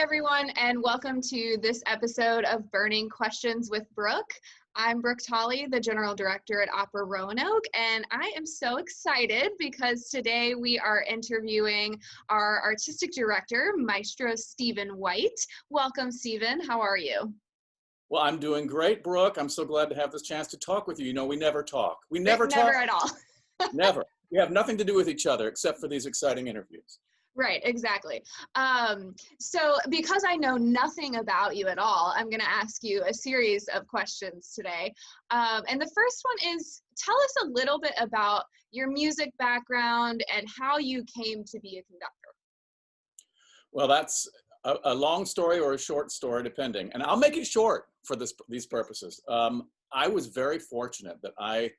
everyone, and welcome to this episode of Burning Questions with Brooke. I'm Brooke Tolley, the General Director at Opera Roanoke, and I am so excited because today we are interviewing our Artistic Director, Maestro Steven White. Welcome, Steven. How are you? Well, I'm doing great, Brooke. I'm so glad to have this chance to talk with you. You know, we never talk. We Never talk. at all. Never. We have nothing to do with each other except for these exciting interviews. Right, exactly. So because I know nothing about you at all, I'm going to ask you a series of questions today. And the first one is, tell us a little bit about your music background and how you came to be a conductor. Well, that's a long story or a short story, depending. And I'll make it short for these purposes. I was very fortunate that I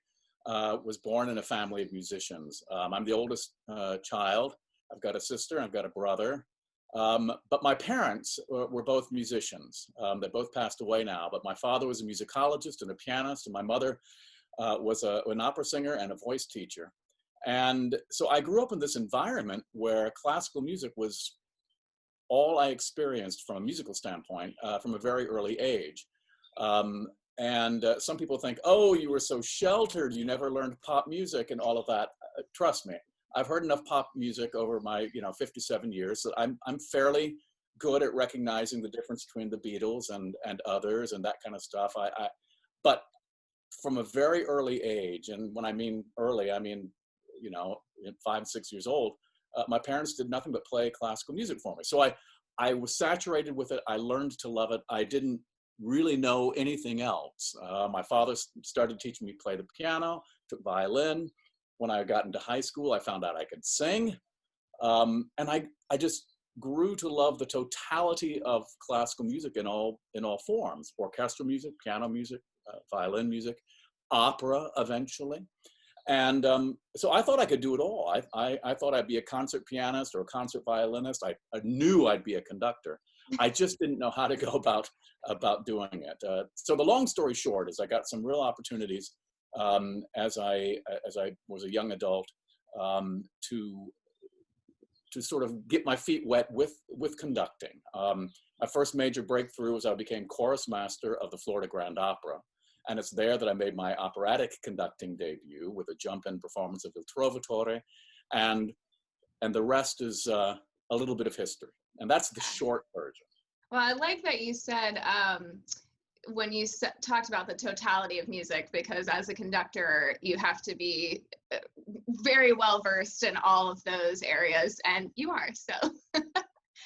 was born in a family of musicians. I'm the oldest child. I've got a sister, I've got a brother, but my parents were both musicians. They both passed away now, but my father was a musicologist and a pianist, and my mother was an opera singer and a voice teacher. And so I grew up in this environment where classical music was all I experienced from a musical standpoint from a very early age. Some people think, oh, you were so sheltered, you never learned pop music and all of that. Trust me. I've heard enough pop music over my 57 years that I'm fairly good at recognizing the difference between the Beatles and others and that kind of stuff. But from a very early age, and when I mean early, I mean 5, 6 years old, my parents did nothing but play classical music for me. So I was saturated with it. I learned to love it. I didn't really know anything else. My father started teaching me to play the piano, took violin. When I got into high school, I found out I could sing. And I just grew to love the totality of classical music in all forms: orchestra music, piano music, violin music, opera eventually. And so I thought I could do it all. I thought I'd be a concert pianist or a concert violinist. I knew I'd be a conductor. I just didn't know how to go about doing it. So the long story short is I got some real opportunities as I was a young adult to sort of get my feet wet with conducting. My first major breakthrough was I became chorus master of the Florida Grand Opera. And it's there that I made my operatic conducting debut with a jump-in performance of Il Trovatore. And the rest is a little bit of history. And that's the short version. Well, I like that you said, when you talked about the totality of music, because as a conductor, you have to be very well versed in all of those areas, and you are, so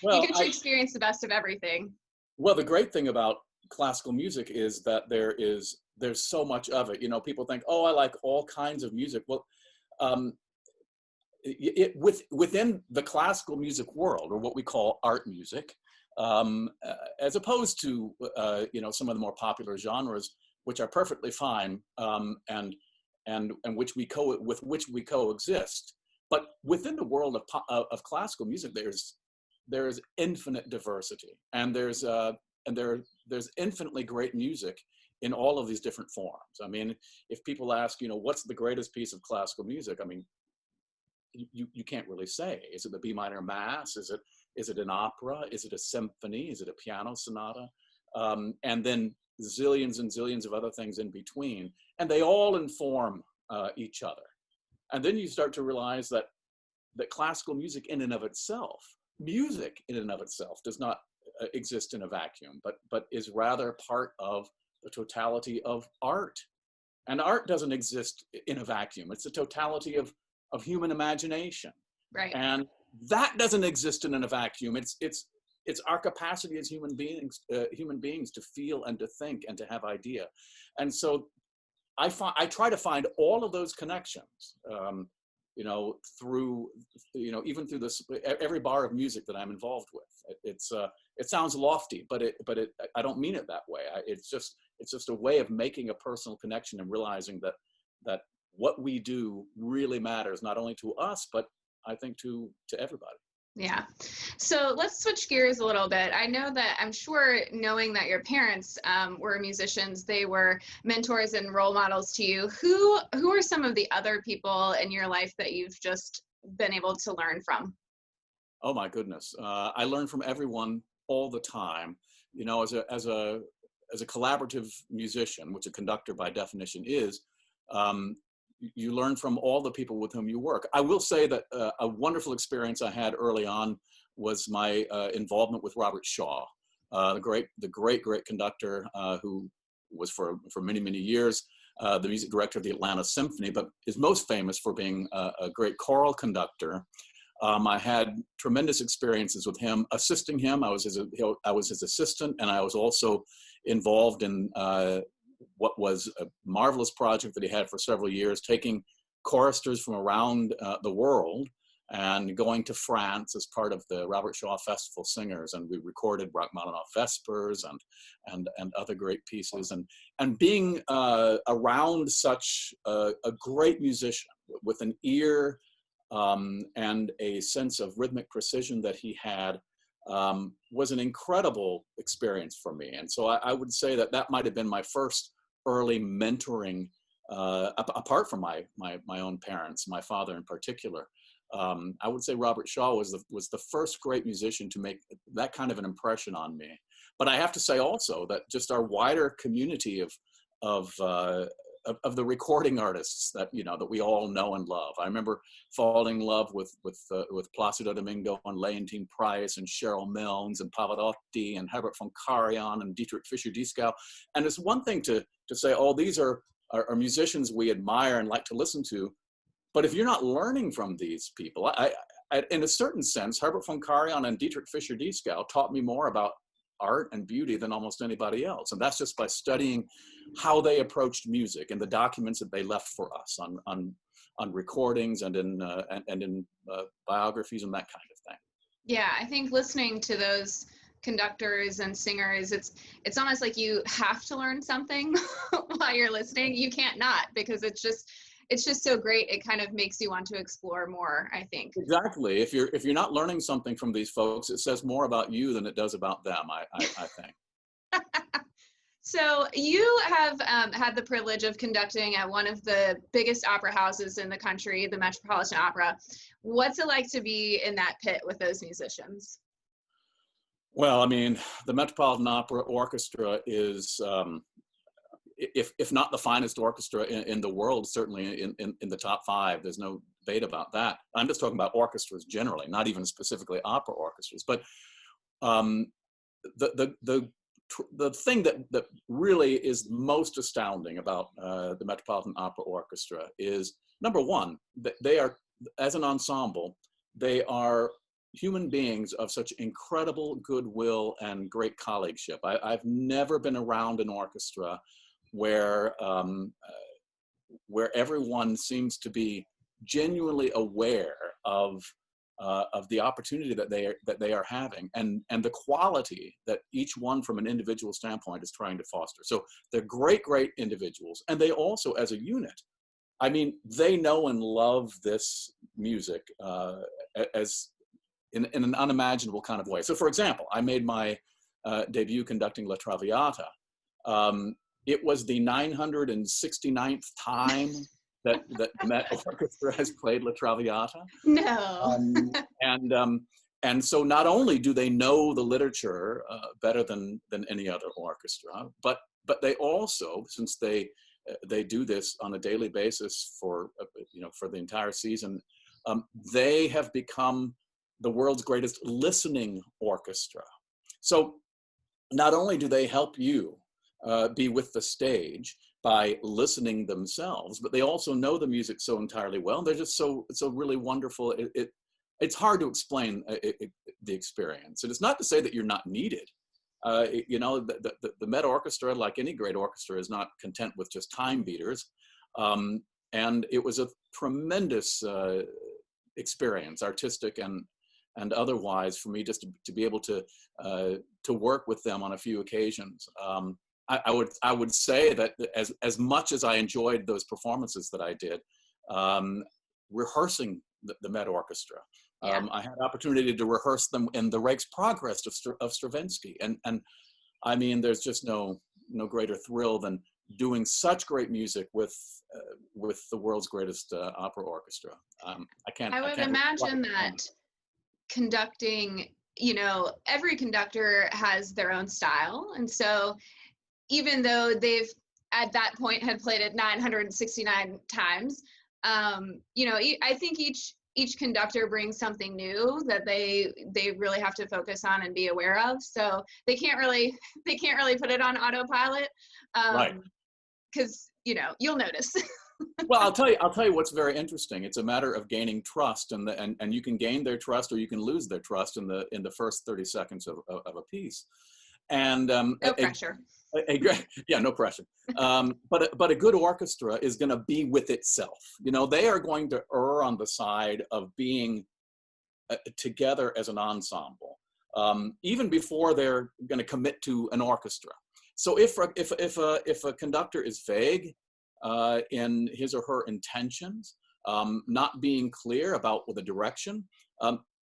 well, you get to experience the best of everything. Well, the great thing about classical music is that there's so much of it. People think, oh, I like all kinds of music. Well, within the classical music world, or what we call art music, as opposed to some of the more popular genres, which are perfectly fine, and which we coexist. But within the world of classical music, there's infinite diversity, and there's infinitely great music in all of these different forms. I mean, if people ask, what's the greatest piece of classical music? I mean, you can't really say. Is it the B minor mass? Is it an opera? Is it a symphony? Is it a piano sonata? And then zillions and zillions of other things in between. And they all inform each other. And then you start to realize that classical music in and of itself, does not exist in a vacuum, but is rather part of the totality of art. And art doesn't exist in a vacuum. It's a totality of human imagination. Right. And that doesn't exist in a vacuum. It's our capacity as human beings to feel and to think and to have idea. And so I try to find all of those connections, through, even through every bar of music that I'm involved with. It sounds lofty, but I don't mean it that way. It's just a way of making a personal connection and realizing that what we do really matters, not only to us, but I think to everybody. Yeah. So let's switch gears a little bit. I know that, I'm sure, knowing that your parents were musicians, they were mentors and role models to you. Who are some of the other people in your life that you've just been able to learn from? Oh my goodness. I learn from everyone all the time. You know, as a collaborative musician, which a conductor by definition is, you learn from all the people with whom you work. I will say that a wonderful experience I had early on was my involvement with Robert Shaw, the great conductor who was for many years the music director of the Atlanta Symphony, but is most famous for being a great choral conductor. I had tremendous experiences with him, assisting him. I was his assistant, and I was also involved in what was a marvelous project that he had for several years, taking choristers from around the world and going to France as part of the Robert Shaw Festival Singers, and we recorded Rachmaninoff Vespers and other great pieces, and being around such a great musician with an ear and a sense of rhythmic precision that he had was an incredible experience for me. And so I would say that might have been my first early mentoring, apart from my own parents, my father in particular. I would say Robert Shaw was the first great musician to make that kind of an impression on me. But I have to say also that just our wider community of the recording artists that we all know and love. I remember falling in love with Placido Domingo and Leontine Price and Cheryl Milnes and Pavarotti and Herbert von Karajan and Dietrich Fischer-Dieskau. And it's one thing to say, oh, these are musicians we admire and like to listen to. But if you're not learning from these people, I in a certain sense, Herbert von Karajan and Dietrich Fischer-Dieskau taught me more about art and beauty than almost anybody else. And that's just by studying how they approached music and the documents that they left for us on recordings and in biographies and that kind of thing. Yeah, I think listening to those conductors and singers, it's almost like you have to learn something while you're listening. You can't not, because it's just so great. It kind of makes you want to explore more, I think. Exactly. If you're not learning something from these folks, it says more about you than it does about them, I think. So you have had the privilege of conducting at one of the biggest opera houses in the country, the Metropolitan Opera. What's it like to be in that pit with those musicians? Well, I mean, the Metropolitan Opera Orchestra is, if not the finest orchestra in the world, certainly in the top 5. There's no debate about that. I'm just talking about orchestras generally, not even specifically opera orchestras. But the thing that really is most astounding about the Metropolitan Opera Orchestra is, number one, that they are, as an ensemble, they are human beings of such incredible goodwill and great colleagueship. I've never been around an orchestra where everyone seems to be genuinely aware of the opportunity that they are having and the quality that each one from an individual standpoint is trying to foster. So they're great individuals, and they also, as a unit, I mean, they know and love this music as in an unimaginable kind of way. So, for example, I made my debut conducting La Traviata. It was the 969th time that the Met Orchestra has played La Traviata. No. And so not only do they know the literature better than any other orchestra, but they also, since they do this on a daily basis for the entire season, they have become the world's greatest listening orchestra. So not only do they help you be with the stage by listening themselves, but they also know the music so entirely well. And they're just so really wonderful. It's hard to explain the experience. And it's not to say that you're not needed. The Met Orchestra, like any great orchestra, is not content with just time beaters. And it was a tremendous experience, artistic and otherwise, for me just to be able to work with them on a few occasions. I would say that as much as I enjoyed those performances that I did, rehearsing the Met Orchestra, I had opportunity to rehearse them in the Rake's Progress of Stravinsky, and I mean, there's just no greater thrill than doing such great music with the world's greatest opera orchestra. I would imagine that conducting you know, every conductor has their own style. And so even though they've at that point had played it 969 times, you know, I think each conductor brings something new that they really have to focus on and be aware of. So they can't really put it on autopilot, Right. because you know, you'll notice. Well, I'll tell you what's very interesting. It's a matter of gaining trust, and you can gain their trust or you can lose their trust in the first 30 seconds of a piece. And No pressure. yeah, no pressure. But a good orchestra is going to be with itself. You know, they are going to err on the side of being together as an ensemble, even before they're going to commit to an orchestra. So if a conductor is vague in his or her intentions, not being clear about the direction,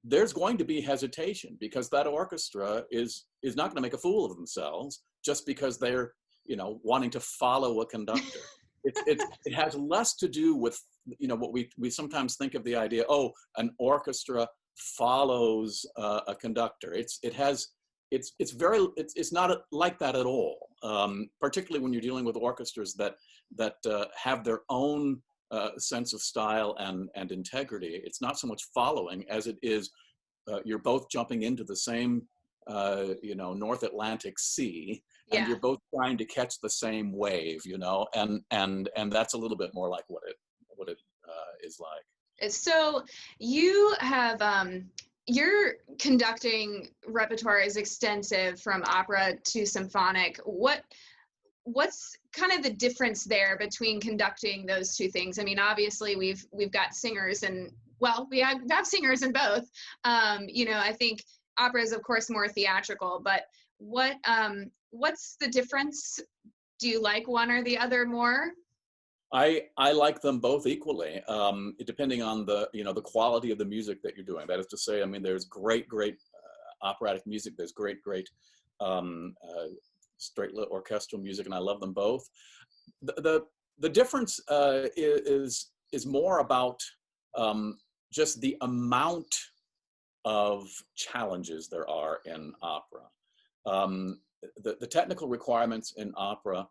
there's going to be hesitation, because that orchestra is not going to make a fool of themselves just because they're, you know, wanting to follow a conductor. It has less to do with, you know, what we sometimes think of the idea, oh, an orchestra follows a conductor. It's not like that at all. Particularly when you're dealing with orchestras that have their own sense of style and integrity. It's not so much following as it is you're both jumping into the same you know, North Atlantic Sea, and Yeah. you're both trying to catch the same wave, you know, and that's a little bit more like what it is like. So you have your conducting repertoire is extensive, from opera to symphonic. What's kind of the difference there between conducting those two things? I mean, obviously we've got singers, and well, we have singers in both. You know, I think opera is of course more theatrical, but what's the difference? Do you like one or the other more? I like them both equally, depending on the, you know, the quality of the music that you're doing. That is to say, I mean, there's great operatic music. There's great straight lit orchestral music, and I love them both. The difference is more about just the amount of challenges there are in opera. The technical requirements in opera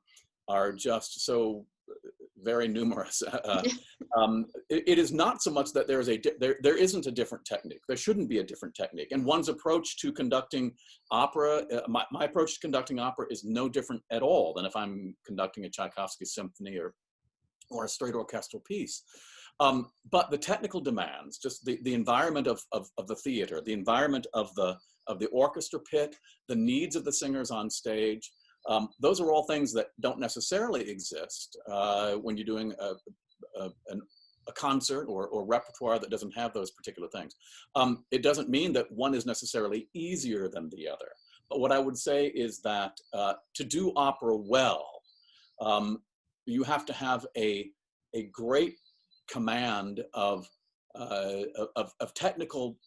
are just so very numerous. It is not so much that there isn't a different technique. There shouldn't be a different technique. And one's approach to conducting opera, my approach to conducting opera is no different at all than if I'm conducting a Tchaikovsky symphony or a straight orchestral piece. But the technical demands, just the environment of the theater, the environment of the orchestra pit, the needs of the singers on stage, those are all things that don't necessarily exist when you're doing a concert or repertoire that doesn't have those particular things. It doesn't mean that one is necessarily easier than the other. But what I would say is that to do opera well, you have to have a great command of technical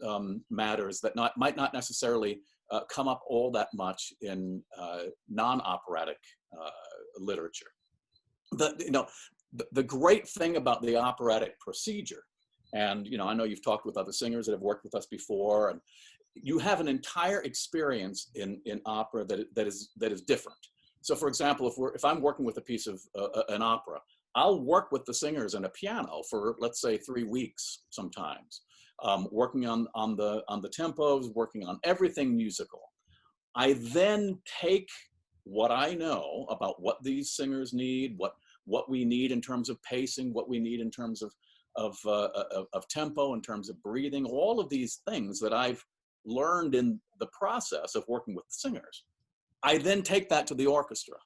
matters that might not necessarily come up all that much in non-operatic literature. The great thing about the operatic procedure, and you know, I know you've talked with other singers that have worked with us before, and you have an entire experience in opera that is different. So, for example, if I'm working with a piece of an opera, I'll work with the singers and a piano for, let's say, 3 weeks sometimes, working on the tempos, working on everything musical. I then take what I know about what these singers need, what we need in terms of pacing, what we need in terms of tempo, in terms of breathing, all of these things that I've learned in the process of working with the singers. I then take that to the orchestra.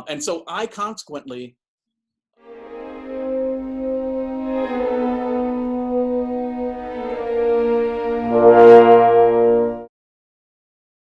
And so I consequently